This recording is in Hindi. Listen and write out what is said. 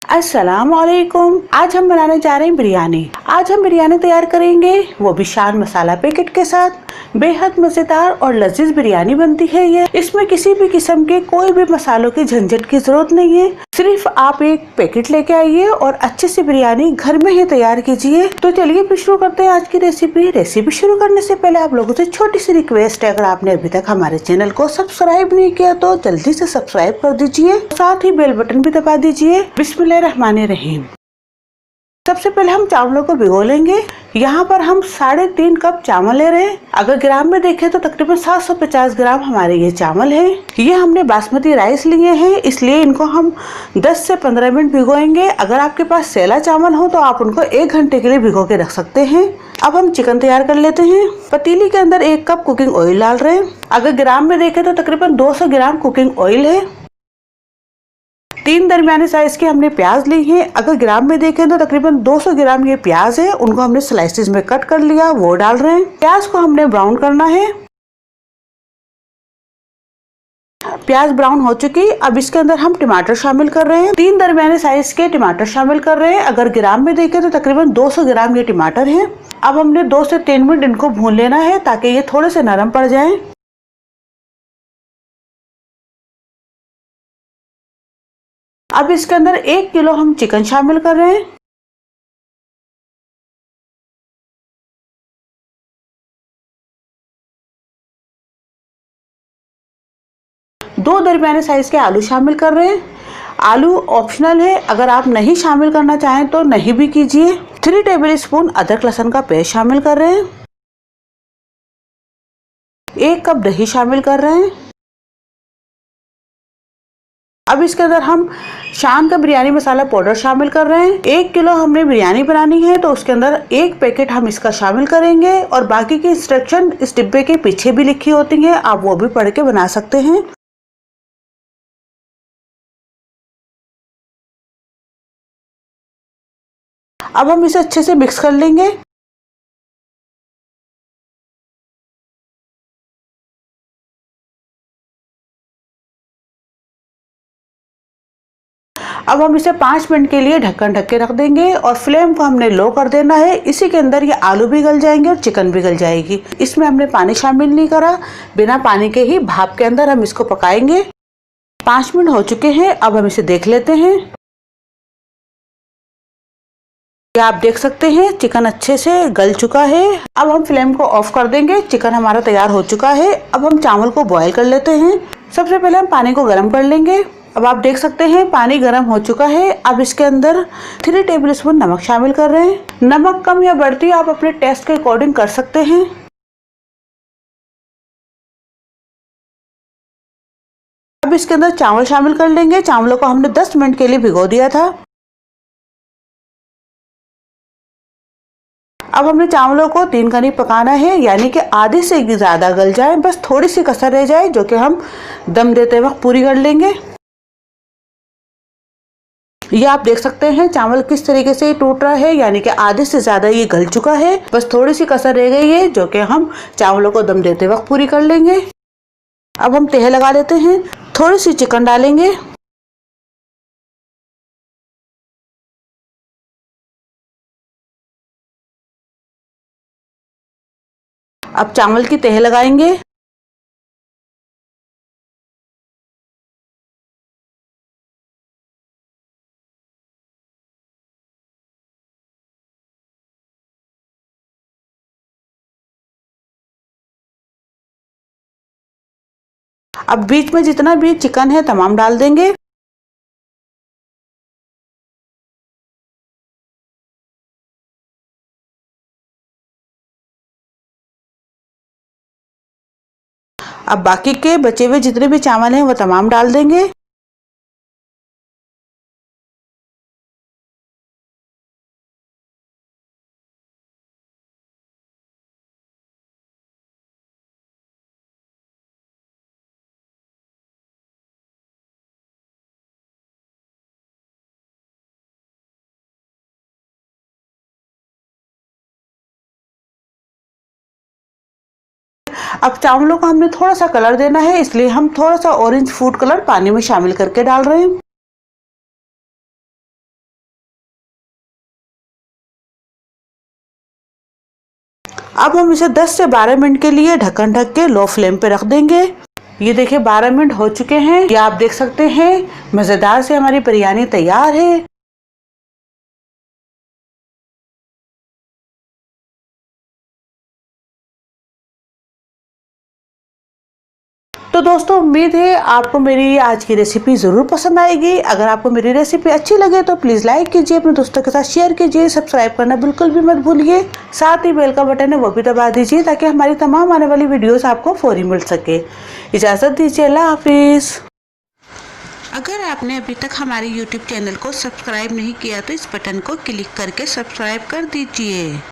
अस्सलाम वालेकुम। आज हम बनाने जा रहे हैं बिरयानी। आज हम बिरयानी तैयार करेंगे, वो भी शान मसाला पैकेट के साथ। बेहद मजेदार और लजीज बिरयानी बनती है ये। इसमें किसी भी किस्म के कोई भी मसालों की झंझट की जरूरत नहीं है। सिर्फ आप एक पैकेट लेके आइए और अच्छे से बिरयानी घर में ही तैयार कीजिए। तो चलिए फिर शुरू करते हैं आज की रेसिपी शुरू करने से पहले आप लोगों से छोटी सी रिक्वेस्ट है, अगर आपने अभी तक हमारे चैनल को सब्सक्राइब नहीं किया तो जल्दी से सब्सक्राइब कर दीजिए, साथ ही बेल बटन भी दबा दीजिए। बिस्मिल्लाहिर्रहमानिर्रहीम। सबसे पहले हम चावलों को भिगो लेंगे। यहाँ पर हम 3.5 कप चावल ले रहे हैं। अगर ग्राम में देखें तो तकरीबन 750 ग्राम हमारे ये चावल है। ये हमने बासमती राइस लिए हैं, इसलिए इनको हम 10 से 15 मिनट भिगोएंगे। अगर आपके पास सेला चावल हो तो आप उनको 1 घंटे के लिए भिगो के रख सकते हैं। अब हम चिकन तैयार कर लेते हैं। पतीली के अंदर 1 कप कुकिंग ऑयल डाल रहे हैं। अगर ग्राम में देखें तो तकरीबन 200 ग्राम कुकिंग ऑयल है। 3 दरमियाने साइज के हमने प्याज ली है। अगर ग्राम में देखें तो तकरीबन 200 ग्राम ये प्याज है, उनको हमने स्लाइसेस में कट कर लिया, वो डाल रहे हैं। प्याज को हमने ब्राउन करना है। प्याज ब्राउन हो चुकी। अब इसके अंदर हम टमाटर शामिल कर रहे हैं। 3 दरमियाने साइज के टमाटर शामिल कर रहे हैं। अगर ग्राम में देखें तो तकरीबन 200 ग्राम ये टमाटर है। अब हमने 2 से 3 मिनट इनको भून लेना है ताकि ये थोड़े से नरम पड़ जाए। अब इसके अंदर 1 किलो हम चिकन शामिल कर रहे हैं। दो दरमियाने साइज के आलू शामिल कर रहे हैं। आलू ऑप्शनल है, अगर आप नहीं शामिल करना चाहें तो नहीं भी कीजिए। 3 टेबल स्पून अदरक लहसुन का पेस्ट शामिल कर रहे हैं। 1 कप दही शामिल कर रहे हैं। अब इसके अंदर हम शान का बिरयानी मसाला पाउडर शामिल कर रहे हैं। 1 किलो हमने बिरयानी बनानी है तो उसके अंदर 1 पैकेट हम इसका शामिल करेंगे, और बाकी की इंस्ट्रक्शन इस डिब्बे के पीछे भी लिखी होती हैं, आप वो भी पढ़ के बना सकते हैं। अब हम इसे अच्छे से मिक्स कर लेंगे। अब हम इसे 5 मिनट के लिए ढक्कन ढक के रख देंगे, और फ्लेम को हमने लो कर देना है। इसी के अंदर ये आलू भी गल जाएंगे और चिकन भी गल जाएगी। इसमें हमने पानी शामिल नहीं करा, बिना पानी के ही भाप के अंदर हम इसको पकाएंगे। 5 मिनट हो चुके हैं। अब हम इसे देख लेते हैं। क्या आप देख सकते हैं चिकन अच्छे से गल चुका है। अब हम फ्लेम को ऑफ कर देंगे। चिकन हमारा तैयार हो चुका है। अब हम चावल को बॉईल कर लेते हैं। सबसे पहले हम पानी को गर्म कर लेंगे। अब आप देख सकते हैं पानी गर्म हो चुका है। अब इसके अंदर 3 टेबल स्पून नमक शामिल कर रहे हैं। नमक कम या बढ़ती आप अपने टेस्ट के अकॉर्डिंग कर सकते हैं। अब इसके अंदर चावल शामिल कर लेंगे। चावलों को हमने 10 मिनट के लिए भिगो दिया था। अब हमने चावलों को 3 घंटे पकाना है, यानी कि आधे से ज्यादा गल जाए, बस थोड़ी सी कसर रह जाए, जो कि हम दम देते वक्त पूरी कर लेंगे। ये आप देख सकते हैं चावल किस तरीके से टूट रहा है, यानी कि आधे से ज्यादा ये गल चुका है, बस थोड़ी सी कसर रह गई है, जो कि हम चावलों को दम देते वक्त पूरी कर लेंगे। अब हम तह लगा लेते हैं। थोड़ी सी चिकन डालेंगे। अब चावल की तह लगाएंगे। अब बीच में जितना भी चिकन है तमाम डाल देंगे। अब बाकी के बचे हुए जितने भी चावल हैं वो तमाम डाल देंगे। अब चावलों को हमने थोड़ा सा कलर देना है, इसलिए हम थोड़ा सा ऑरेंज फूड कलर पानी में शामिल करके डाल रहे हैं। अब हम इसे 10 से 12 मिनट के लिए ढक्कन ढक के लो फ्लेम पे रख देंगे। ये देखिए 12 मिनट हो चुके हैं। ये आप देख सकते हैं मज़ेदार से हमारी बिरयानी तैयार है। तो दोस्तों उम्मीद है आपको मेरी आज की रेसिपी ज़रूर पसंद आएगी। अगर आपको मेरी रेसिपी अच्छी लगे तो प्लीज़ लाइक कीजिए, अपने दोस्तों के साथ शेयर कीजिए, सब्सक्राइब करना बिल्कुल भी मत भूलिए। साथ ही बेल का बटन है वो भी दबा दीजिए ताकि हमारी तमाम आने वाली वीडियोस आपको फौरी मिल सके। इजाज़त दीजिए, अल्लाह हाफिज़। अगर आपने अभी तक हमारे यूट्यूब चैनल को सब्सक्राइब नहीं किया तो इस बटन को क्लिक करके सब्सक्राइब कर दीजिए।